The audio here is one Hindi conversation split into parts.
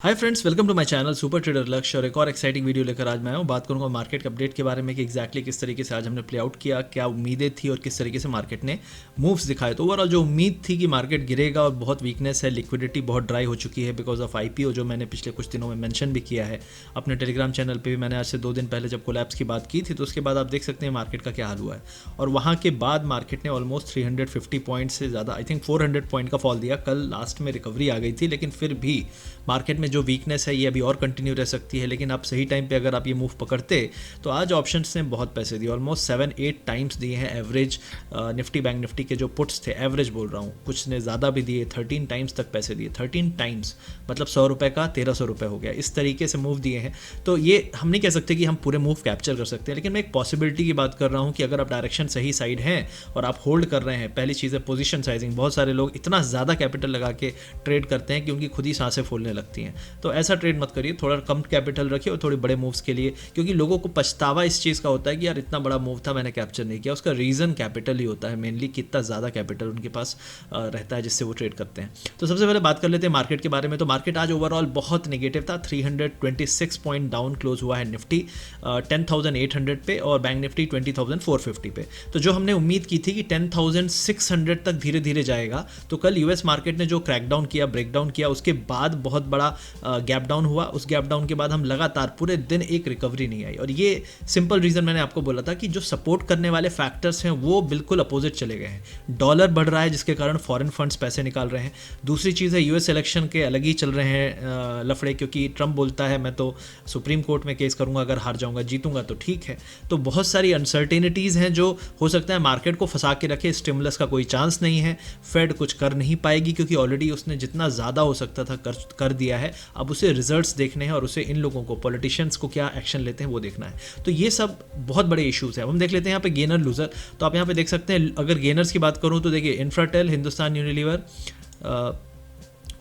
Hi friends, welcome to my channel super trader Lakshya. और एक और एक्साइटिंग वीडियो लेकर आज मैं आया हूँ। बात करूँगा मार्केट के अपडेट के बारे में कि एग्जैक्टली किस तरीके से आज हमने प्ले आउट किया, क्या उम्मीदें थी और किस तरीके से मार्केट ने मूव्स दिखाए। तो ओवरऑल जो उम्मीद थी कि मार्केट गिरेगा और बहुत वीकनेस है, लिक्विडिटी बहुत ड्राई हो चुकी है बिकॉज ऑफ आईपीओ, जो मैंने पिछले कुछ दिनों में मेंशन भी किया है अपने टेलीग्राम चैनल पर भी। मैंने आज से 2 दिन पहले जब कोलैप्स की बात की थी, तो उसके बाद आप देख सकते हैं मार्केट का क्या हाल हुआ है। और वहाँ के बाद मार्केट ने ऑलमोस्ट 350 पॉइंट से ज़्यादा, आई थिंक 400 पॉइंट का फॉल दिया। कल लास्ट में रिकवरी आ गई थी, लेकिन फिर भी मार्केट में जो वीकनेस है ये अभी और कंटिन्यू रह सकती है। लेकिन आप सही टाइम पे अगर आप ये मूव पकड़ते तो आज ऑप्शंस ने बहुत पैसे दिए, ऑलमोस्ट 7-8 टाइम्स दिए हैं एवरेज। निफ्टी बैंक निफ्टी के जो पुट्स थे, एवरेज बोल रहा हूँ, कुछ ने ज़्यादा भी दिए, 13 टाइम्स तक पैसे दिए। 13 टाइम्स मतलब 100 रुपये का 1300 रुपये हो गया। इस तरीके से मूव दिए हैं। तो ये हम नहीं कह सकते कि हम पूरे मूव कैप्चर कर सकते हैं, लेकिन मैं एक पॉसिबिलिटी की बात कर रहा हूँ कि अगर आप डायरेक्शन सही साइड हैं और आप होल्ड कर रहे हैं। पहली चीज़ है पोजीशन साइजिंग। बहुत सारे लोग इतना ज़्यादा कैपिटल लगा के ट्रेड करते हैं कि उनकी खुद ही सांसें फूलने लगती हैं। तो ऐसा ट्रेड मत करिए, थोड़ा कम कैपिटल रखिए और थोड़े बड़े मूव्स के लिए, क्योंकि लोगों को पछतावा इस चीज़ का होता है कि यार इतना बड़ा मूव था, मैंने कैप्चर नहीं किया। उसका रीज़न कैपिटल ही होता है मेनली, कितना ज़्यादा कैपिटल उनके पास रहता है जिससे वो ट्रेड करते हैं। तो सबसे पहले बात कर लेते हैं मार्केट के बारे में। तो मार्केट आज ओवरऑल बहुत नेगेटिव था। 326 पॉइंट डाउन क्लोज हुआ है निफ्टी 10,800 पे, और बैंक निफ्टी 20,450 पे। तो जो हमने उम्मीद की थी कि 10,600 तक धीरे धीरे जाएगा, तो कल यूएस मार्केट ने जो क्रैकडाउन किया, ब्रेकडाउन किया, उसके बाद बहुत बड़ा गैप डाउन हुआ। उस गैप डाउन के बाद हम लगातार पूरे दिन एक रिकवरी नहीं आई। और ये सिंपल रीज़न मैंने आपको बोला था कि जो सपोर्ट करने वाले फैक्टर्स हैं वो बिल्कुल अपोजिट चले गए हैं। डॉलर बढ़ रहा है जिसके कारण फॉरेन फंड्स पैसे निकाल रहे हैं। दूसरी चीज़ है यूएस इलेक्शन के अलग ही चल रहे हैं लफड़े, क्योंकि ट्रंप बोलता है मैं तो सुप्रीम कोर्ट में केस करूंगा, अगर हार जाऊंगा, जीतूंगा तो ठीक है। तो बहुत सारी अनसर्टेनिटीज़ हैं जो हो सकता है मार्केट को फंसा के रखे। स्टिमुलस का कोई चांस नहीं है, फेड कुछ कर नहीं पाएगी क्योंकि ऑलरेडी उसने जितना ज़्यादा हो सकता था कर दिया है। अब उसे रिजल्ट्स देखने हैं और उसे इन लोगों को, पॉलिटिशियंस को क्या एक्शन लेते हैं वो देखना है। तो ये सब बहुत बड़े इश्यूज हैं। हम देख लेते हैं यहाँ पे गेनर लूजर। तो आप यहाँ पे देख सकते हैं, अगर गेनर्स की बात करूँ तो देखिए इंफ्राटेल, हिंदुस्तान यूनिलीवर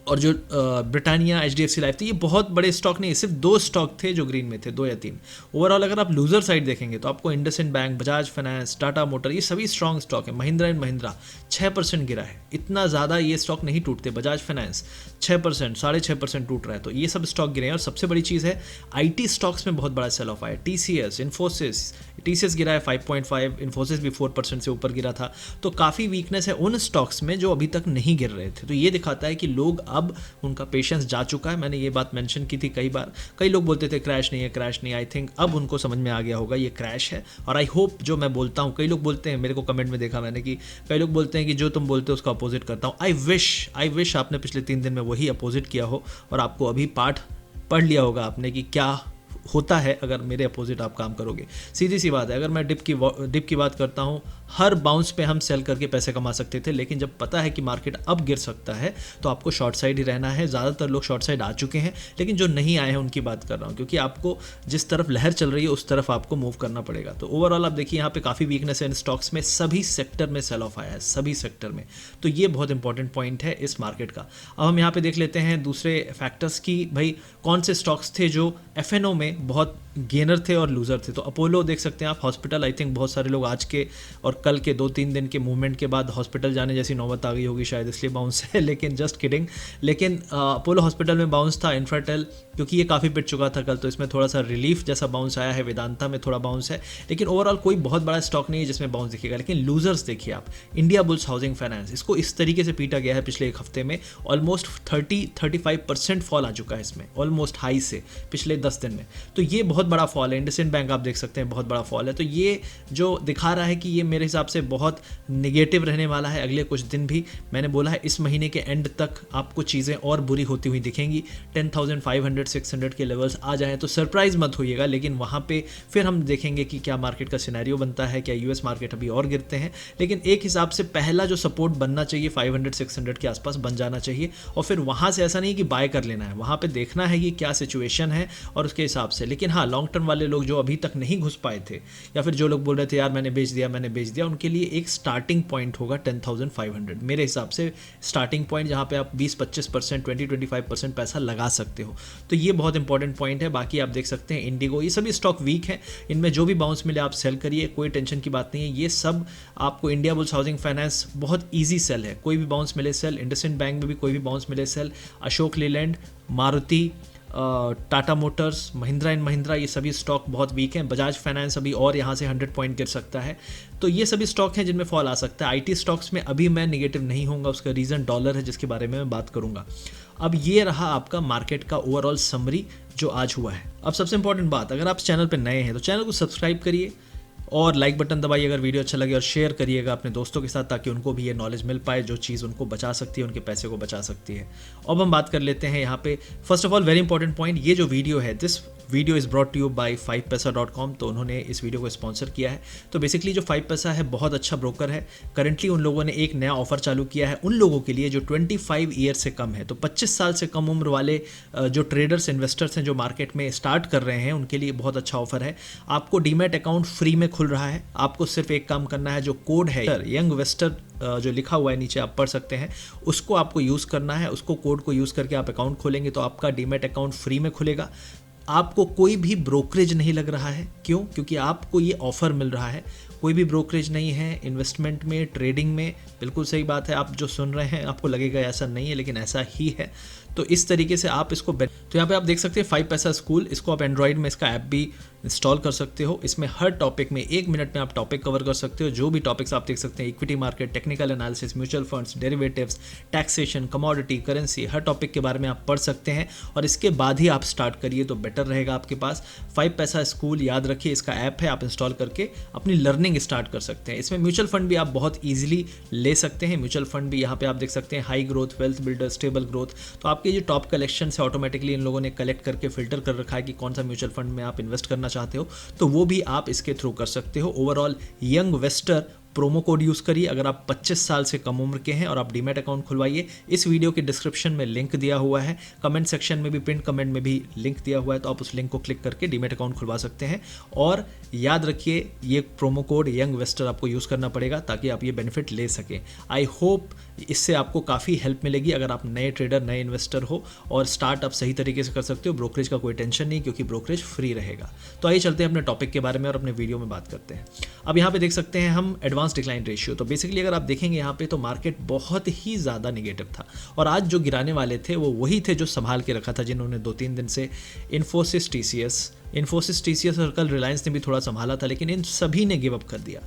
और जो ब्रिटानिया, HDFC लाइफ थी, ये बहुत बड़े स्टॉक नहीं, सिर्फ 2 स्टॉक थे जो ग्रीन में थे, 2 या 3। ओवरऑल अगर आप लूजर साइड देखेंगे तो आपको IndusInd bank, Bajaj finance, Tata motor, ये सभी स्ट्रॉन्ग स्टॉक है। महिंद्रा एंड महिंद्रा 6% गिरा है। इतना ज़्यादा ये स्टॉक नहीं टूटते। बजाज फाइनेंस 6%, 6.5% टूट रहा है। तो ये सब स्टॉक गिरे हैं। और सबसे बड़ी चीज़ है IT स्टॉक्स में बहुत बड़ा सेल ऑफ आया। TCS, इन्फोसिस गिरा है 5.5, इन्फोसिस भी 4% से ऊपर गिरा था। तो काफ़ी वीकनेस है उन स्टॉक्स में जो अभी तक नहीं गिर रहे थे। तो ये दिखाता है कि लोग अब उनका पेशेंस जा चुका है। मैंने ये बात मेंशन की थी कई बार। कई लोग बोलते थे क्रैश नहीं है, क्रैश नहीं है। आई थिंक अब उनको समझ में आ गया होगा ये क्रैश है। और आई होप जो मैं बोलता हूँ, कई लोग बोलते हैं, मेरे को कमेंट में देखा मैंने कि कई लोग बोलते हैं कि जो तुम बोलते हो उसका अपोजिट करता हूँ। आई विश आपने पिछले 3 दिन में वही अपोजिट किया हो और आपको अभी पाठ पढ़ लिया होगा आपने कि क्या होता है अगर मेरे अपोजिट आप काम करोगे। सीधी सी बात है। अगर मैं डिप की बात करता हूँ, हर बाउंस पे हम सेल करके पैसे कमा सकते थे, लेकिन जब पता है कि मार्केट अब गिर सकता है तो आपको शॉर्ट साइड ही रहना है। ज़्यादातर लोग शॉर्ट साइड आ चुके हैं, लेकिन जो नहीं आए हैं उनकी बात कर रहा हूँ, क्योंकि आपको जिस तरफ लहर चल रही है उस तरफ आपको मूव करना पड़ेगा। तो ओवरऑल आप देखिए यहाँ पे काफ़ी वीकनेस है इन स्टॉक्स में, सभी सेक्टर में सेल ऑफ आया है, सभी सेक्टर में। तो ये बहुत इंपॉर्टेंट पॉइंट है इस मार्केट का। अब हम यहाँ पे देख लेते हैं दूसरे फैक्टर्स की, भाई कौन से स्टॉक्स थे जो FNO में बहुत गेनर थे और लूज़र थे। तो अपोलो देख सकते हैं आप, हॉस्पिटल, आई थिंक बहुत सारे लोग आज के और कल के 2-3 दिन के मूवमेंट के बाद हॉस्पिटल जाने जैसी नौबत आ गई होगी शायद, इसलिए बाउंस है, लेकिन जस्ट किडिंग। लेकिन अपोलो हॉस्पिटल में बाउंस था। इंफ्राटेल क्योंकि ये काफ़ी पिट चुका था कल, तो इसमें थोड़ा सा रिलीफ जैसा बाउंस आया है। वेदांता में थोड़ा बाउंस है, लेकिन ओवरऑल कोई बहुत बड़ा स्टॉक नहीं है जिसमें बाउंस दिखेगा। लेकिन लूजर्स देखिए आप, इंडिया बुल्स हाउसिंग फाइनेंस, इसको इस तरीके से पीटा गया है पिछले एक हफ्ते में। ऑलमोस्ट 30-35% फॉल आ चुका है इसमें, ऑलमोस्ट हाई से पिछले 10 दिन में। तो ये बहुत बड़ा फॉल है। इंडसइंड बैंक आप देख सकते हैं बहुत बड़ा फॉल है। तो ये जो दिखा रहा है कि ये मेरे हिसाब से बहुत नेगेटिव रहने वाला है अगले कुछ दिन भी। मैंने बोला है इस महीने के एंड तक आपको चीज़ें और बुरी होती हुई दिखेंगी। 10,500-600 के लेवल्स आ जाएं तो सरप्राइज मत होइएगा, लेकिन वहाँ पे फिर हम देखेंगे कि क्या मार्केट का सिनेरियो बनता है, क्या यूएस मार्केट अभी और गिरते हैं। लेकिन एक हिसाब से पहला जो सपोर्ट बनना चाहिए 500-600 के आसपास बन जाना चाहिए, और फिर वहाँ से ऐसा नहीं कि बाय कर लेना है, वहाँ पे देखना है कि क्या सिचुएशन है और उसके हिसाब से। लेकिन हाँ, लॉन्ग टर्म वाले लोग जो अभी तक नहीं घुस पाए थे, या फिर जो लोग बोल रहे थे यार मैंने बेच दिया, उनके लिए एक स्टार्टिंग पॉइंट होगा 10,500 मेरे हिसाब से। स्टार्टिंग पॉइंट जहाँ पे आप 20-25%, 20-25% पैसा लगा सकते हो। तो ये बहुत इंपॉर्टेंट पॉइंट है। बाकी आप देख सकते हैं इंडिगो, ये सभी स्टॉक वीक हैं। इनमें जो भी बाउंस मिले आप सेल करिए, कोई टेंशन की बात नहीं है। ये सब आपको, इंडिया बुल्स हाउसिंग फाइनेंस बहुत ईजी सेल है, कोई भी बाउंस मिले सेल। इंडसइंड बैंक में भी कोई भी बाउंस मिले sell. Ashok Leyland, Maruti, Tata motors, Mahindra and Mahindra, ये सभी स्टॉक बहुत वीक हैं। बजाज फाइनेंस अभी और यहाँ से 100 पॉइंट गिर सकता है। तो ये सभी स्टॉक हैं जिनमें फॉल आ सकता है। आईटी स्टॉक्स में अभी मैं निगेटिव नहीं होऊंगा, उसका रीज़न डॉलर है जिसके बारे में मैं बात करूंगा। अब ये रहा आपका मार्केट का ओवरऑल समरी जो आज हुआ है। अब सबसे इंपॉर्टेंट बात, अगर आप चैनल पर नए हैं तो चैनल को सब्सक्राइब करिए और लाइक बटन दबाइए अगर वीडियो अच्छा लगे, और शेयर करिएगा अपने दोस्तों के साथ ताकि उनको भी ये नॉलेज मिल पाए जो चीज़ उनको बचा सकती है, उनके पैसे को बचा सकती है। अब हम बात कर लेते हैं यहाँ पे। First of all very important point, ये जो वीडियो है, this video is brought to you by 5paisa.com, तो उन्होंने इस वीडियो को स्पॉन्सर किया है। तो बेसिकली जो 5paisa है बहुत अच्छा ब्रोकर है। करंटली उन लोगों ने एक नया ऑफर चालू किया है उन लोगों के लिए जो 25 ईयर से कम है। तो 25 साल से कम उम्र वाले जो ट्रेडर्स, इन्वेस्टर्स हैं जो मार्केट में स्टार्ट कर रहे हैं, उनके लिए बहुत अच्छा ऑफर है। आपको डीमैट अकाउंट फ्री में खुल रहा है। आपको सिर्फ एक काम करना है, जो कोड है यंग वेस्टर जो लिखा हुआ है नीचे, आप पढ़ सकते हैं, उसको आपको यूज़ करना है। उसको कोड को यूज़ करके आप अकाउंट खोलेंगे तो आपका डीमैट अकाउंट फ्री में खुलेगा। आपको कोई भी ब्रोकरेज नहीं लग रहा है। क्यों? क्योंकि आपको ये ऑफ़र मिल रहा है। कोई भी ब्रोकरेज नहीं है इन्वेस्टमेंट में, ट्रेडिंग में। बिल्कुल सही बात है, आप जो सुन रहे हैं आपको लगेगा ऐसा नहीं है, लेकिन ऐसा ही है। तो इस तरीके से आप इसको, तो यहाँ पे आप देख सकते हैं 5paisa स्कूल, इसको आप एंड्रॉइड में इसका ऐप भी इंस्टॉल कर सकते हो। इसमें हर टॉपिक में 1 मिनट में आप टॉपिक कवर कर सकते हो। जो भी टॉपिक्स आप देख सकते हैं, equity market, technical analysis, mutual funds, derivatives, taxation, commodity, currency, हर टॉपिक के बारे में आप पढ़ सकते हैं और इसके बाद ही आप स्टार्ट करिए तो बेटर रहेगा आपके पास। 5paisa स्कूल याद रखिए, इसका ऐप है, आप इंस्टॉल करके अपनी लर्निंग स्टार्ट कर सकते हैं। इसमें म्यूचुअल फंड भी आप बहुत ईजिली ले सकते हैं। म्यूचुअल फंड भी यहाँ पे आप देख सकते हैं, high growth, wealth builder, stable growth. तो आपके जो टॉप कलेक्शन से ऑटोमेटिकली इन लोगों ने कलेक्ट करके फिल्टर कर रखा है कि कौन सा म्यूचुअल फंड में आप इन्वेस्ट करना चाहते हो, तो वो भी आप इसके थ्रू कर सकते हो। Overall young Wester promo code use करिए अगर आप 25 साल से कम उम्र के हैं और आप डीमैट अकाउंट खुलवाइए। इस वीडियो के डिस्क्रिप्शन में लिंक दिया हुआ है, कमेंट सेक्शन में भी, पिन कमेंट में भी लिंक दिया हुआ है, तो आप उस लिंक को क्लिक करके डीमैट अकाउंट खुलवा सकते हैं। और याद रखिए ये प्रोमो कोड यंग वेस्टर आपको यूज़ करना पड़ेगा ताकि आप ये बेनिफिट ले सकें। आई होप इससे आपको काफ़ी हेल्प मिलेगी अगर आप नए ट्रेडर, नए इन्वेस्टर हो और स्टार्ट आप सही तरीके से कर सकते हो। ब्रोकरेज का कोई टेंशन नहीं क्योंकि ब्रोकरेज फ्री रहेगा। तो आइए चलते हैं अपने टॉपिक के बारे में और अपने वीडियो में बात करते हैं। अब यहाँ पे देख सकते हैं हम एडवांस डिक्लाइन रेशियो। तो बेसिकली अगर आप देखेंगे यहाँ पे तो मार्केट बहुत ही ज़्यादा नेगेटिव था और आज जो गिराने वाले थे वो वही थे जो संभाल के रखा था, जिन्होंने 2-3 दिन से इन्फोसिस, टीसीएस और कल रिलायंस ने भी थोड़ा संभाला था, लेकिन इन सभी ने गिव अप कर दिया।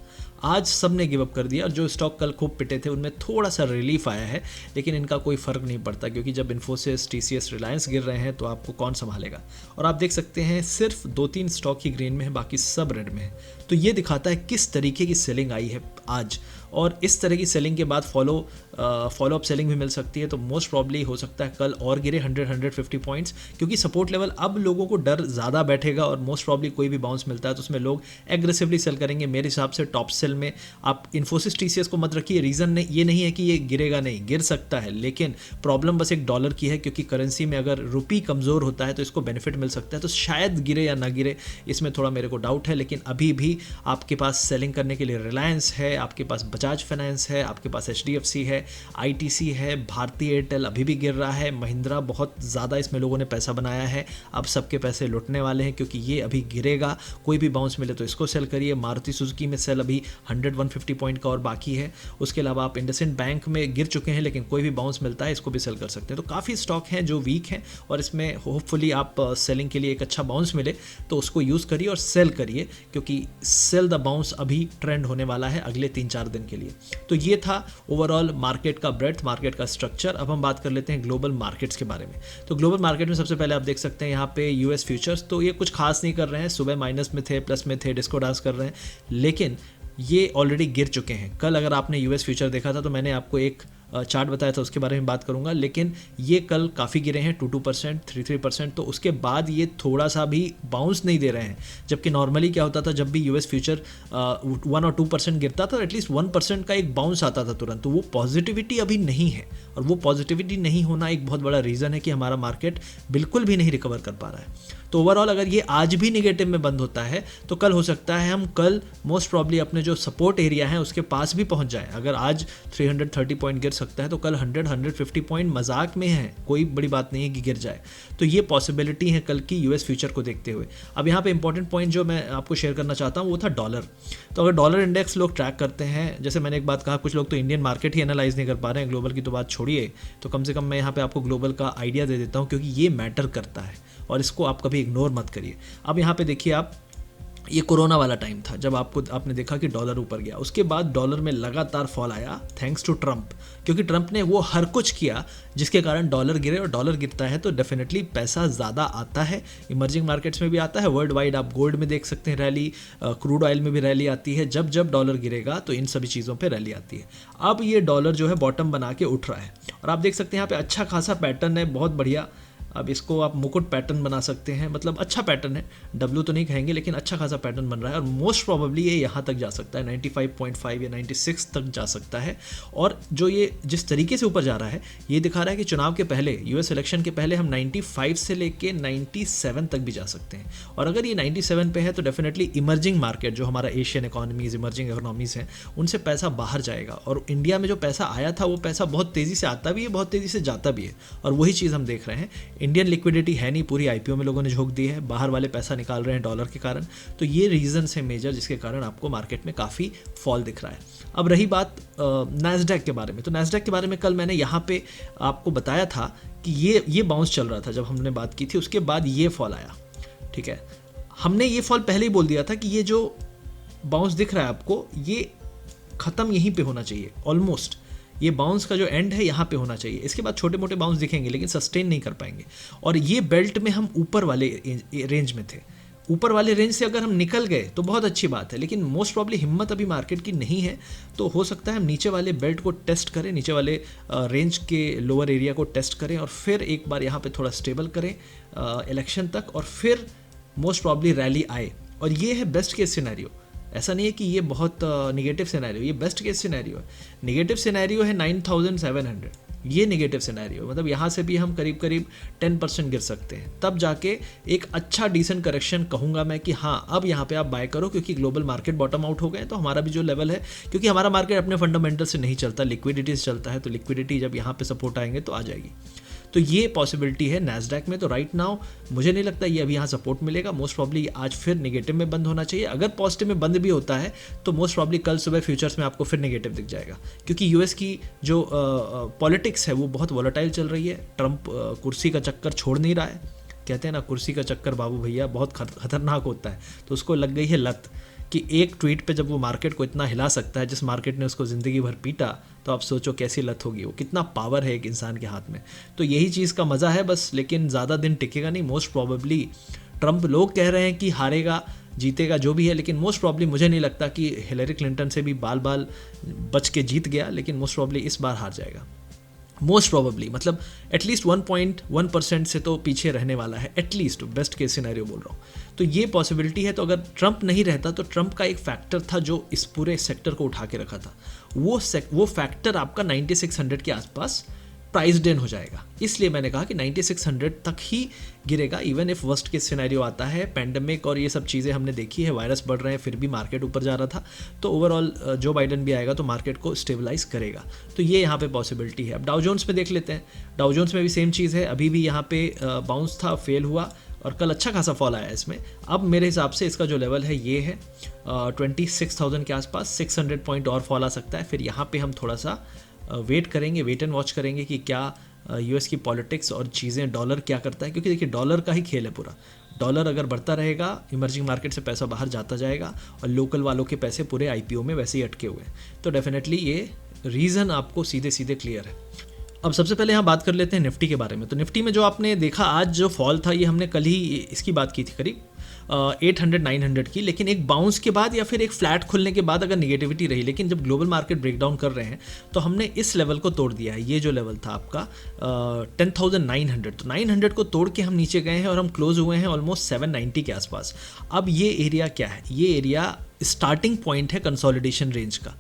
आज सब ने गिव अप कर दिया और जो स्टॉक कल खूब पिटे थे उनमें थोड़ा सा रिलीफ आया है, लेकिन इनका कोई फ़र्क नहीं पड़ता क्योंकि जब इन्फोसिस, टीसीएस, रिलायंस गिर रहे हैं तो आपको कौन संभालेगा। और आप देख सकते हैं सिर्फ 2-3 स्टॉक ही ग्रीन में है, बाकी सब रेड में है। तो ये दिखाता है किस तरीके की सेलिंग आई है आज, और इस तरह की सेलिंग के बाद फॉलो अप सेलिंग भी मिल सकती है। तो मोस्ट प्रॉब्ली हो सकता है कल और गिरे 100-150 पॉइंट्स, क्योंकि सपोर्ट लेवल अब लोगों को डर ज़्यादा बैठेगा और मोस्ट प्रॉब्ली कोई भी बाउंस मिलता है तो उसमें लोग एग्रेसिवली सेल करेंगे। मेरे हिसाब से टॉप सेल में आप इन्फोसिस, टीसीएस को मत रखिए। रीज़न ये नहीं है कि ये गिरेगा नहीं, गिर सकता है, लेकिन प्रॉब्लम बस एक डॉलर की है क्योंकि करेंसी में अगर रुपी कमज़ोर होता है तो इसको बेनिफिट मिल सकता है। तो शायद गिरे या ना गिरे इसमें थोड़ा मेरे को डाउट है, लेकिन अभी भी आपके पास सेलिंग करने के लिए रिलायंस है, आपके पास बजाज फाइनेंस है, आपके पास HDFC है, ITC है, भारती एयरटेल अभी भी गिर रहा है, महिंद्रा बहुत ज़्यादा इसमें लोगों ने पैसा बनाया है, अब सबके पैसे लुटने वाले हैं क्योंकि ये अभी गिरेगा। कोई भी बाउंस मिले तो इसको सेल करिए। मारुति सुजुकी में सेल अभी 100-150 पॉइंट का और बाकी है। उसके अलावा आप इंडसइंड बैंक में गिर चुके हैं, लेकिन कोई भी बाउंस मिलता है इसको भी सेल कर सकते हैं। तो काफ़ी स्टॉक हैं जो वीक हैं और इसमें होपफुली आप सेलिंग के लिए एक अच्छा बाउंस मिले तो उसको यूज़ करिए और सेल करिए, क्योंकि सेल द बाउंस अभी ट्रेंड होने वाला है अगले 3-4 दिन के लिए। तो ये था ओवरऑल मार्केट का ब्रेड्थ, मार्केट का स्ट्रक्चर। अब हम बात कर लेते हैं ग्लोबल मार्केट्स के बारे में। तो ग्लोबल मार्केट में सबसे पहले आप देख सकते हैं यहाँ पे US फ्यूचर्स, तो ये कुछ खास नहीं कर रहे हैं। सुबह माइनस में थे, प्लस में थे, डिस्को डांस कर रहे हैं, लेकिन ये ऑलरेडी गिर चुके हैं। कल अगर आपने US फ्यूचर देखा था तो मैंने आपको एक चार्ट बताया था, उसके बारे में बात करूंगा, लेकिन ये कल काफ़ी गिरे हैं 2-2%, 3-3%। तो उसके बाद ये थोड़ा सा भी बाउंस नहीं दे रहे हैं, जबकि नॉर्मली क्या होता था जब भी US फ्यूचर 1 और 2% गिरता था एटलीस्ट 1% का एक बाउंस आता था तुरंत। तो वो पॉजिटिविटी अभी नहीं है, और वो पॉजिटिविटी नहीं होना एक बहुत बड़ा रीज़न है कि हमारा मार्केट बिल्कुल भी नहीं रिकवर कर पा रहा है। तो ओवरऑल अगर ये आज भी निगेटिव में बंद होता है तो कल हो सकता है हम कल मोस्ट प्रॉब्ली अपने जो सपोर्ट एरिया है उसके पास भी पहुंच जाएं। अगर आज 330 पॉइंट गिर सकता है, तो कल 100-150 पॉइंट मजाक में है, कोई बड़ी बात नहीं है कि गिर जाए। तो ये पॉसिबिलिटी है कल की यूएस फ्यूचर को देखते हुए। अब यहाँ पे इंपॉर्टेंट पॉइंट जो मैं आपको शेयर करना चाहता हूँ वो था डॉलर। तो अगर डॉलर इंडेक्स लोग ट्रैक करते हैं, जैसे मैंने एक बात कहा, कुछ लोग तो इंडियन मार्केट ही एनालाइज नहीं कर पा रहे हैं, ग्लोबल की तो बात छोड़िए, तो कम से कम मैं यहाँ पे आपको ग्लोबल का आइडिया दे देता हूँ, क्योंकि ये मैटर करता है और इसको आप कभी इग्नोर मत करिए। अब यहाँ पे देखिए आप, ये कोरोना वाला टाइम था जब आपने देखा कि डॉलर ऊपर गया, उसके बाद डॉलर में लगातार फॉल आया थैंक्स टू ट्रंप, क्योंकि ट्रंप ने वो हर कुछ किया जिसके कारण डॉलर गिरे, और डॉलर गिरता है तो डेफिनेटली पैसा ज़्यादा आता है, इमर्जिंग मार्केट्स में भी आता है, वर्ल्ड वाइड आप गोल्ड में देख सकते हैं रैली, क्रूड ऑयल में भी रैली आती है। जब जब डॉलर गिरेगा तो इन सभी चीज़ों पर रैली आती है। अब ये डॉलर जो है बॉटम बना के उठ रहा है और आप देख सकते हैं यहाँ पे अच्छा खासा पैटर्न है, बहुत बढ़िया। अब इसको आप मुकुट पैटर्न बना सकते हैं, मतलब अच्छा पैटर्न है, डब्ल्यू तो नहीं कहेंगे लेकिन अच्छा खासा पैटर्न बन रहा है और मोस्ट प्रोबेबली ये यहाँ तक जा सकता है, 95.5 या 96 तक जा सकता है। और जो ये जिस तरीके से ऊपर जा रहा है ये दिखा रहा है कि चुनाव के पहले, यूएस इलेक्शन के पहले हम 95 से लेके 97 तक भी जा सकते हैं। और अगर ये 97 पे है तो डेफिनेटली इमर्जिंग मार्केट, जो हमारा एशियन इकोनॉमीज़, इमर्जिंग इकोनॉमीज़ हैं, उनसे पैसा बाहर जाएगा। और इंडिया में जो पैसा आया था वो पैसा बहुत तेज़ी से आता भी है, बहुत तेज़ी से जाता भी है, और वही चीज़ हम देख रहे हैं। इंडियन लिक्विडिटी है नहीं, पूरी आईपीओ में लोगों ने झोंक दी है, बाहर वाले पैसा निकाल रहे हैं डॉलर के कारण। तो ये रीजन है मेजर जिसके कारण आपको मार्केट में काफ़ी फॉल दिख रहा है। अब रही बात नैस्डैक के बारे में, तो नैस्डैक के बारे में कल मैंने यहाँ पे आपको बताया था कि ये बाउंस चल रहा था जब हमने बात की थी, उसके बाद ये फॉल आया, ठीक है। हमने ये फॉल पहले ही बोल दिया था कि ये जो बाउंस दिख रहा है आपको, ये ख़त्म यहीं पे होना चाहिए, ऑलमोस्ट ये बाउंस का जो एंड है यहाँ पे होना चाहिए। इसके बाद छोटे मोटे बाउंस दिखेंगे लेकिन सस्टेन नहीं कर पाएंगे। और ये बेल्ट में हम ऊपर वाले रेंज में थे, ऊपर वाले रेंज से अगर हम निकल गए तो बहुत अच्छी बात है, लेकिन मोस्ट प्रॉब्ली हिम्मत अभी मार्केट की नहीं है। तो हो सकता है हम नीचे वाले बेल्ट को टेस्ट करें, नीचे वाले रेंज के लोअर एरिया को टेस्ट करें और फिर एक बार यहाँ पे थोड़ा स्टेबल करें इलेक्शन तक, और फिर मोस्ट प्रॉब्ली रैली आए। और ये है बेस्ट केस सिनेरियो, ऐसा नहीं है कि ये बहुत निगेटिव सिनेरियो, ये बेस्ट केस सिनेरियो है। निगेटिव सिनेरियो है 9700, ये निगेटिव सिनेरियो, मतलब यहाँ से भी हम करीब करीब 10% गिर सकते हैं, तब जाके एक अच्छा डिसेंट करेक्शन कहूँगा मैं कि हाँ अब यहाँ पे आप बाय करो, क्योंकि ग्लोबल मार्केट बॉटम आउट हो गए। तो हमारा भी जो लेवल है, क्योंकि हमारा मार्केट अपने फंडामेंटल से नहीं चलता, लिक्विडिटी से चलता है, तो लिक्विडिटी जब यहाँ पे सपोर्ट आएंगे तो आ जाएगी। तो ये पॉसिबिलिटी है नैस्डैक में। तो राइट नाउ मुझे नहीं लगता ये अभी यहाँ सपोर्ट मिलेगा, मोस्ट प्रॉब्ली आज फिर नेगेटिव में बंद होना चाहिए। अगर पॉजिटिव में बंद भी होता है तो मोस्ट प्रॉब्ली कल सुबह फ्यूचर्स में आपको फिर नेगेटिव दिख जाएगा, क्योंकि यूएस की जो पॉलिटिक्स है वो बहुत वॉलेटाइल चल रही है। ट्रंप कुर्सी का चक्कर छोड़ नहीं रहा है, कहते हैं ना कुर्सी का चक्कर बाबू भैया बहुत खतरनाक होता है। तो उसको लग गई है लत कि एक ट्वीट पे जब वो मार्केट को इतना हिला सकता है, जिस मार्केट ने उसको ज़िंदगी भर पीटा, तो आप सोचो कैसी लत होगी, वो कितना पावर है एक इंसान के हाथ में। तो यही चीज़ का मज़ा है बस, लेकिन ज़्यादा दिन टिकेगा नहीं। मोस्ट प्रॉबेबली ट्रंप, लोग कह रहे हैं कि हारेगा जीतेगा जो भी है, लेकिन मोस्ट प्रॉब्ली मुझे नहीं लगता कि हिलरी क्लिंटन से भी बाल बाल बच के जीत गया, लेकिन मोस्ट प्रॉब्ली इस बार हार जाएगा। मोस्ट प्रोबेबली मतलब एटलीस्ट 1.1% से तो पीछे रहने वाला है, एटलीस्ट बेस्ट केस सिनेरियो बोल रहा हूँ। तो ये पॉसिबिलिटी है। तो अगर ट्रंप नहीं रहता तो ट्रंप का एक फैक्टर था जो इस पूरे सेक्टर को उठा के रखा था, वो फैक्टर आपका 9600 के आसपास प्राइस डेन हो जाएगा। इसलिए मैंने कहा कि 9600 तक ही गिरेगा, even if worst case scenario आता है, पैंडेमिक और ये सब चीज़ें हमने देखी है, वायरस बढ़ रहे हैं फिर भी मार्केट ऊपर जा रहा था। तो ओवरऑल जो बाइडन भी आएगा तो मार्केट को स्टेबलाइज करेगा। तो ये यहाँ पे पॉसिबिलिटी है। अब डाउ जोन्स में देख लेते हैं। डाउ जोन्स में भी सेम चीज़ है, अभी भी यहाँ पे बाउंस था, फेल हुआ और कल अच्छा खासा फॉल आया इसमें। अब मेरे हिसाब से इसका जो लेवल है ये है 26,000 के आसपास, 600 पॉइंट और फॉल आ सकता है। फिर यहाँ पे हम थोड़ा सा वेट करेंगे, वेट एंड वॉच करेंगे कि क्या यूएस की पॉलिटिक्स और चीज़ें, डॉलर क्या करता है, क्योंकि देखिए डॉलर का ही खेल है पूरा। डॉलर अगर बढ़ता रहेगा, इमर्जिंग मार्केट से पैसा बाहर जाता जाएगा और लोकल वालों के पैसे पूरे आईपीओ में वैसे ही अटके हुए हैं। तो डेफिनेटली ये रीज़न आपको सीधे सीधे क्लियर है। अब सबसे पहले यहाँ बात कर लेते हैं निफ्टी के बारे में। तो निफ्टी में जो आपने देखा आज जो फॉल था, ये हमने कल ही इसकी बात की थी करीब 800-900 की, लेकिन एक बाउंस के बाद या फिर एक फ्लैट खुलने के बाद अगर निगेटिविटी रही, लेकिन जब ग्लोबल मार्केट ब्रेकडाउन कर रहे हैं तो हमने इस लेवल को तोड़ दिया है। ये जो लेवल था आपका 10,900, तो 900 को तोड़ के हम नीचे गए हैं और हम क्लोज हुए हैं ऑलमोस्ट 790 के आसपास। अब ये एरिया क्या है? ये एरिया स्टार्टिंग पॉइंट है कंसोलिडेशन रेंज का,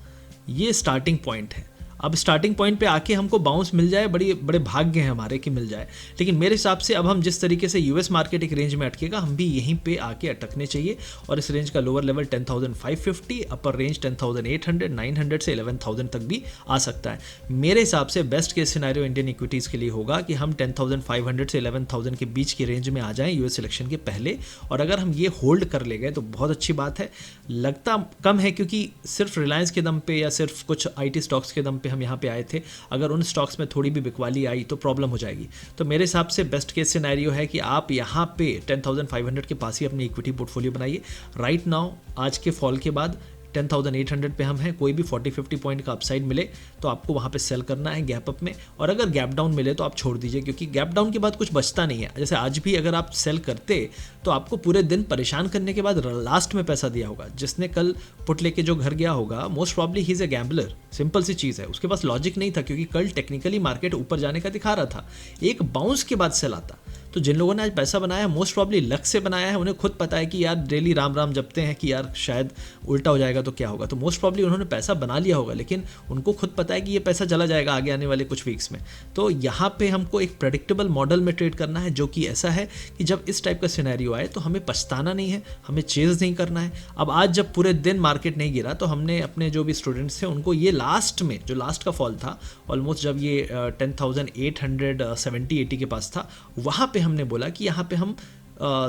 ये स्टार्टिंग पॉइंट है। अब स्टार्टिंग पॉइंट पे आके हमको बाउंस मिल जाए, बड़े भाग्य हैं हमारे कि मिल जाए। लेकिन मेरे हिसाब से अब हम जिस तरीके से यूएस मार्केट एक रेंज में अटकेगा, हम भी यहीं पे आके अटकने चाहिए। और इस रेंज का लोअर लेवल 10,550, अपर रेंज 10,800, 900 से 11,000 तक भी आ सकता है। मेरे हिसाब से best case scenario Indian equities के लिए होगा कि हम 10,500 से 11,000 के बीच की रेंज में आ जाएं यूएस इलेक्शन के पहले। और अगर हम ये होल्ड कर ले गए तो बहुत अच्छी बात है। लगता कम है क्योंकि सिर्फ रिलायंस के दम पे या सिर्फ कुछ आईटी स्टॉक्स के दम पे हम यहाँ पे आए थे। अगर उन स्टॉक्स में थोड़ी भी बिकवाली आई तो प्रॉब्लम हो जाएगी। तो मेरे हिसाब से बेस्ट केस सिनेरियो है कि आप यहाँ पे 10,500 के पास ही अपनी इक्विटी पोर्टफोलियो बनाइए। राइट नाउ आज के फॉल के बाद 10,800 पे हम हैं। कोई भी 40-50 पॉइंट का अपसाइड मिले तो आपको वहाँ पे सेल करना है गैप अप में, और अगर गैप डाउन मिले तो आप छोड़ दीजिए, क्योंकि गैप डाउन के बाद कुछ बचता नहीं है। जैसे आज भी अगर आप सेल करते तो आपको पूरे दिन परेशान करने के बाद लास्ट में पैसा दिया होगा। जिसने कल पुट लेके जो घर गया होगा, most probably he is a gambler. Simple सी चीज़ है, उसके पास लॉजिक नहीं था, क्योंकि कल टेक्निकली मार्केट ऊपर जाने का दिखा रहा था। एक बाउंस के बाद सेल आता। तो जिन लोगों ने आज पैसा बनाया मोस्ट प्रॉब्ली लक से बनाया है, उन्हें खुद पता है कि यार डेली राम राम जपते हैं कि यार शायद उल्टा हो जाएगा तो क्या होगा। तो मोस्ट प्रॉब्ली उन्होंने पैसा बना लिया होगा, लेकिन उनको खुद पता है कि ये पैसा चला जाएगा आगे आने वाले कुछ वीक्स में। तो यहाँ पे हमको एक प्रेडिक्टेबल मॉडल में ट्रेड करना है, जो कि ऐसा है कि जब इस टाइप का सिनेरियो आए तो हमें पछताना नहीं है, हमें चेज नहीं करना है। अब आज जब पूरे दिन मार्केट नहीं गिरा तो हमने अपने जो भी स्टूडेंट्स थे उनको ये लास्ट में जो लास्ट का फॉल था, ऑलमोस्ट जब ये 10,870-80 के पास था, वहाँ पे हमने बोला कि यहाँ पे हम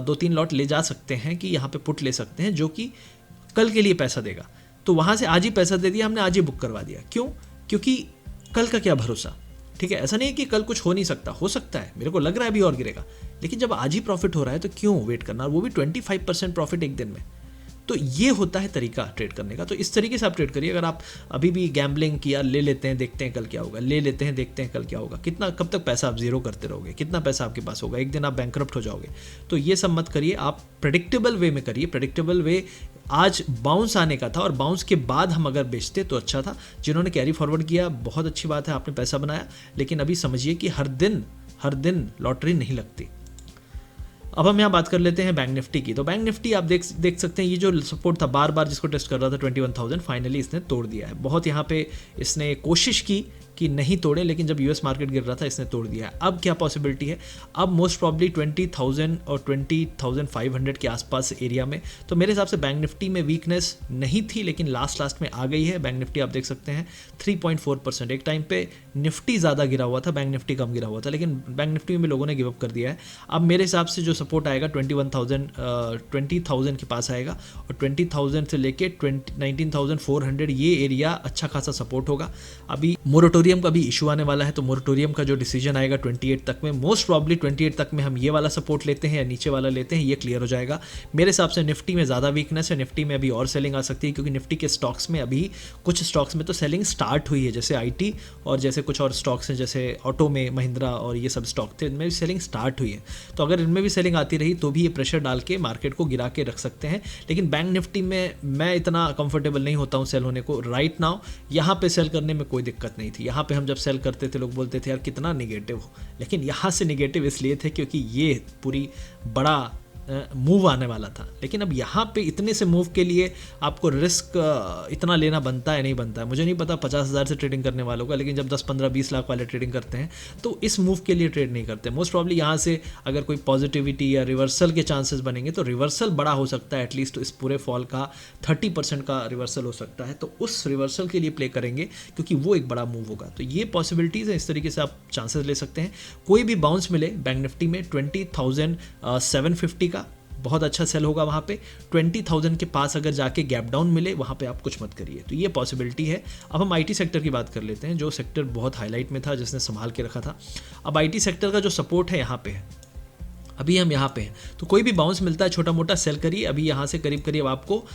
2-3 लॉट ले जा सकते हैं, कि यहाँ पे पुट ले सकते हैं जो कि कल के लिए पैसा देगा। तो वहाँ से आज ही पैसा दे दिया हमने, आज ही बुक करवा दिया। क्यों? क्योंकि कल का क्या भरोसा, ठीक है। ऐसा नहीं है कि कल कुछ हो नहीं सकता, हो सकता है, मेरे को लग रहा है अभी और गिरेगा, लेकिन जब आज ही प्रॉफिट हो रहा है तो क्यों वेट करना, वो भी 25% प्रॉफिट एक दिन में। तो ये होता है तरीका ट्रेड करने का। तो इस तरीके से आप ट्रेड करिए। अगर आप अभी भी गैम्बलिंग किया, ले लेते हैं देखते हैं कल क्या होगा, ले लेते हैं देखते हैं कल क्या होगा, कितना कब तक पैसा आप जीरो करते रहोगे, कितना पैसा आपके पास होगा, एक दिन आप बैंकरप्ट हो जाओगे। तो ये सब मत करिए, आप प्रेडिक्टेबल वे में करिए। प्रेडिक्टेबल वे आज बाउंस आने का था, और बाउंस के बाद हम अगर बेचते तो अच्छा था। जिन्होंने कैरी फॉरवर्ड किया बहुत अच्छी बात है, आपने पैसा बनाया, लेकिन अभी समझिए कि हर दिन लॉटरी नहीं लगती। अब हम यहाँ बात कर लेते हैं बैंक निफ्टी की। तो बैंक निफ्टी आप देख सकते हैं, ये जो सपोर्ट था बार बार जिसको टेस्ट कर रहा था 21,000, फाइनली इसने तोड़ दिया है। बहुत यहाँ पे इसने कोशिश की कि नहीं तोड़े, लेकिन जब यूएस मार्केट गिर रहा था इसने तोड़ दिया है। अब क्या पॉसिबिलिटी है? अब मोस्ट प्रॉब्ली 20,000 और 20,500 के आसपास एरिया में। तो मेरे हिसाब से बैंक निफ्टी में वीकनेस नहीं थी, लेकिन लास्ट में आ गई है। बैंक निफ्टी आप देख सकते हैं 3.4%। एक टाइम पे निफ्टी ज़्यादा गिरा हुआ था, बैंक निफ्टी कम गिरा हुआ था, लेकिन बैंक निफ्टी में भी लोगों ने गिव अप कर दिया है। अब मेरे हिसाब से जो सपोर्ट आएगा 20,000 के पास आएगा, और 20,000 से लेके 19,400 ये एरिया अच्छा खासा सपोर्ट होगा। अभी मोरेटोरियम का भी इशू आने वाला है, तो मोरेटोरियम का जो डिसीजन आएगा 28 तक में, मोस्ट प्रॉब्ली 28 तक में हम ये वाला सपोर्ट लेते हैं या नीचे वाला लेते हैं, ये क्लियर हो जाएगा। मेरे हिसाब से निफ्टी में ज़्यादा वीकनेस है, निफ्टी में अभी और सेलिंग आ सकती है, क्योंकि निफ्टी के स्टॉक्स में अभी कुछ स्टॉक्स में तो सेलिंग स्टार्ट हुई है, जैसे आईटी और जैसे कुछ और स्टॉक्स हैं, जैसे ऑटो में महिंद्रा और ये सब स्टॉक थे, इनमें भी सेलिंग स्टार्ट हुई है। तो अगर इनमें भी सेलिंग आती रही तो भी ये प्रेशर डाल के मार्केट को गिरा के रख सकते हैं। लेकिन बैंक निफ्टी में मैं इतना कंफर्टेबल नहीं होता हूँ सेल होने को राइट नाउ। यहाँ पे सेल करने में कोई दिक्कत नहीं थी। यहाँ पे हम जब सेल करते थे लोग बोलते थे यार कितना निगेटिव हो, लेकिन यहाँ से निगेटिव इसलिए थे क्योंकि ये पूरी बड़ा मूव आने वाला था। लेकिन अब यहाँ पे इतने से मूव के लिए आपको रिस्क इतना लेना बनता है नहीं बनता है, मुझे नहीं पता 50,000 से ट्रेडिंग करने वालों का, लेकिन जब 10, 15, 20 लाख वाले ट्रेडिंग करते हैं तो इस मूव के लिए ट्रेड नहीं करते। मोस्ट प्रॉब्ली यहाँ से अगर कोई पॉजिटिविटी या रिवर्सल के चांसेस बनेंगे तो रिवर्सल बड़ा हो सकता है, एटलीस्ट इस पूरे फॉल का 30% का रिवर्सल हो सकता है, तो उस रिवर्सल के लिए प्ले करेंगे क्योंकि वो एक बड़ा मूव होगा। तो ये पॉसिबिलिटीज़ है, इस तरीके से आप चांसेस ले सकते हैं। कोई भी बाउंस मिले बैंक निफ्टी में 20,750 का बहुत अच्छा सेल होगा। वहाँ पे 20,000 के पास अगर जाके गैप डाउन मिले वहाँ पे आप कुछ मत करिए, तो ये पॉसिबिलिटी है। अब हम आईटी सेक्टर की बात कर लेते हैं, जो सेक्टर बहुत हाईलाइट में था, जिसने संभाल के रखा था। अब आईटी सेक्टर का जो सपोर्ट है यहाँ पे है, अभी हम यहाँ पे हैं, तो कोई भी बाउंस मिलता है छोटा मोटा सेल करिए। अभी यहाँ से करीब करीब आपको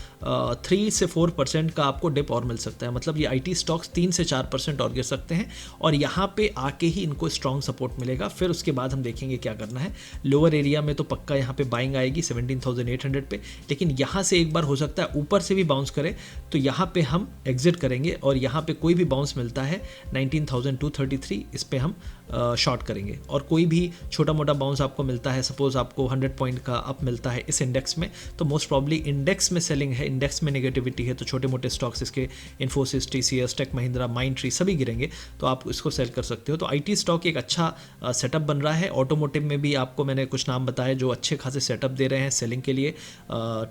3 से 4% का आपको डिप और मिल सकता है, मतलब ये आईटी स्टॉक्स 3 से 4% और गिर सकते हैं, और यहाँ पे आके ही इनको स्ट्रॉन्ग सपोर्ट मिलेगा। फिर उसके बाद हम देखेंगे क्या करना है। लोअर एरिया में तो पक्का यहाँ पे बाइंग आएगी 17,800 पे, लेकिन यहाँ से एक बार हो सकता है ऊपर से भी बाउंस करे, तो यहाँ पे हम एग्जिट करेंगे। और यहाँ पे कोई भी बाउंस मिलता है 19,233, इस पर हम शॉर्ट करेंगे। और कोई भी छोटा मोटा बाउंस आपको मिलता है, सपोज आपको 100 पॉइंट का अप मिलता है इस इंडेक्स में, तो मोस्ट प्रॉब्ली इंडेक्स में सेलिंग है, इंडेक्स में नेगेटिविटी है, तो छोटे मोटे स्टॉक्स इसके इन्फोसिस, टीसीएस, टेक महिंद्रा, माइंडट्री सभी गिरेंगे, तो आप इसको सेल कर सकते हो। तो आईटी स्टॉक एक अच्छा सेटअप बन रहा है। ऑटोमोटिव में भी आपको मैंने कुछ नाम बताए जो अच्छे खासे सेटअप दे रहे हैं सेलिंग के लिए।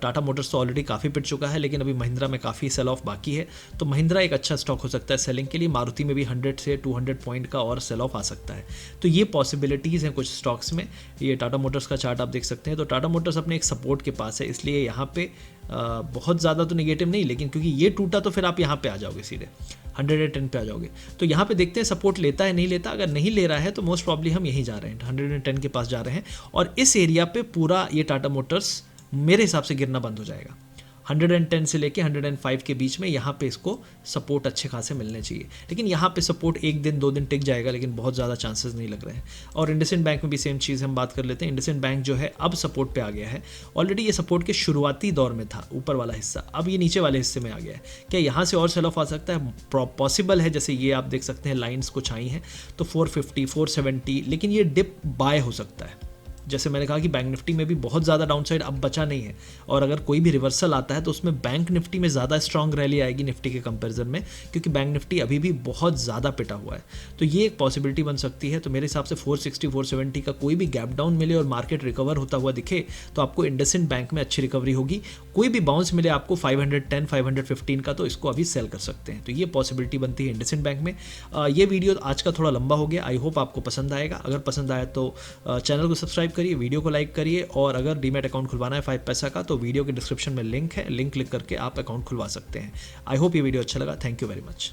टाटा मोटर्स तो ऑलरेडी काफ़ी पिट चुका है, लेकिन अभी महिंद्रा में काफ़ी सेल ऑफ बाकी है, तो महिंद्रा एक अच्छा स्टॉक हो सकता है सेलिंग के लिए। मारुति में भी 100 से 200 पॉइंट का और सेल ऑफ आ सकता है। तो ये पॉसिबिलिटीज़ हैं कुछ स्टॉक्स में। ये टाटा मोटर्स का चार्ट आप देख सकते हैं, तो टाटा मोटर्स अपने एक सपोर्ट के पास है, इसलिए यहाँ पे बहुत ज़्यादा तो नेगेटिव नहीं, लेकिन क्योंकि ये टूटा तो फिर आप यहाँ पे आ जाओगे, सीधे 110 पे आ जाओगे। तो यहाँ पे देखते हैं सपोर्ट लेता है नहीं लेता। अगर नहीं ले रहा है तो मोस्ट प्रॉब्ली हम यहीं जा रहे हैं, 110 के पास जा रहे हैं, और इस एरिया पे पूरा ये टाटा मोटर्स मेरे हिसाब से गिरना बंद हो जाएगा। 110 से लेके 105 के बीच में यहाँ पे इसको सपोर्ट अच्छे खासे मिलने चाहिए, लेकिन यहाँ पे सपोर्ट एक दिन 2 दिन टिक जाएगा, लेकिन बहुत ज़्यादा चांसेस नहीं लग रहे हैं। और इंडसइंड बैंक में भी सेम चीज़ हम बात कर लेते हैं। इंडसइंड बैंक जो है अब सपोर्ट पे आ गया है, ऑलरेडी ये सपोर्ट के शुरुआती दौर में था, ऊपर वाला हिस्सा, अब ये नीचे वाले हिस्से में आ गया है। क्या यहाँ से और सेल ऑफ आ सकता है? पॉसिबल है, जैसे ये आप देख सकते हैं लाइन्स कुछ आई हैं, तो 450, 470, लेकिन ये डिप बाय हो सकता है। जैसे मैंने कहा कि बैंक निफ्टी में भी बहुत ज़्यादा डाउनसाइड अब बचा नहीं है, और अगर कोई भी रिवर्सल आता है तो उसमें बैंक निफ्टी में ज़्यादा स्ट्रॉन्ग रैली आएगी निफ्टी के कंपैरिजन में, क्योंकि बैंक निफ्टी अभी भी बहुत ज़्यादा पिटा हुआ है। तो ये एक पॉसिबिलिटी बन सकती है। तो मेरे हिसाब से 460, 470 का कोई भी गैप डाउन मिले और मार्केट रिकवर होता हुआ दिखे तो आपको इंडसइंड बैंक में अच्छी रिकवरी होगी। कोई भी बाउंस मिले आपको 510, 515 का, तो इसको अभी सेल कर सकते हैं। तो ये पॉसिबिलिटी बनती है इंडसइंड बैंक में। ये वीडियो आज का थोड़ा लंबा हो गया, आई होप आपको पसंद आएगा। अगर पसंद आया तो चैनल को सब्सक्राइब करिए, वीडियो को लाइक करिए, और अगर डीमैट अकाउंट खुलवाना है 5 पैसा का, तो वीडियो के डिस्क्रिप्शन में लिंक है, लिंक क्लिक करके आप अकाउंट खुलवा सकते हैं। आई होप ये वीडियो अच्छा लगा। Thank you very much.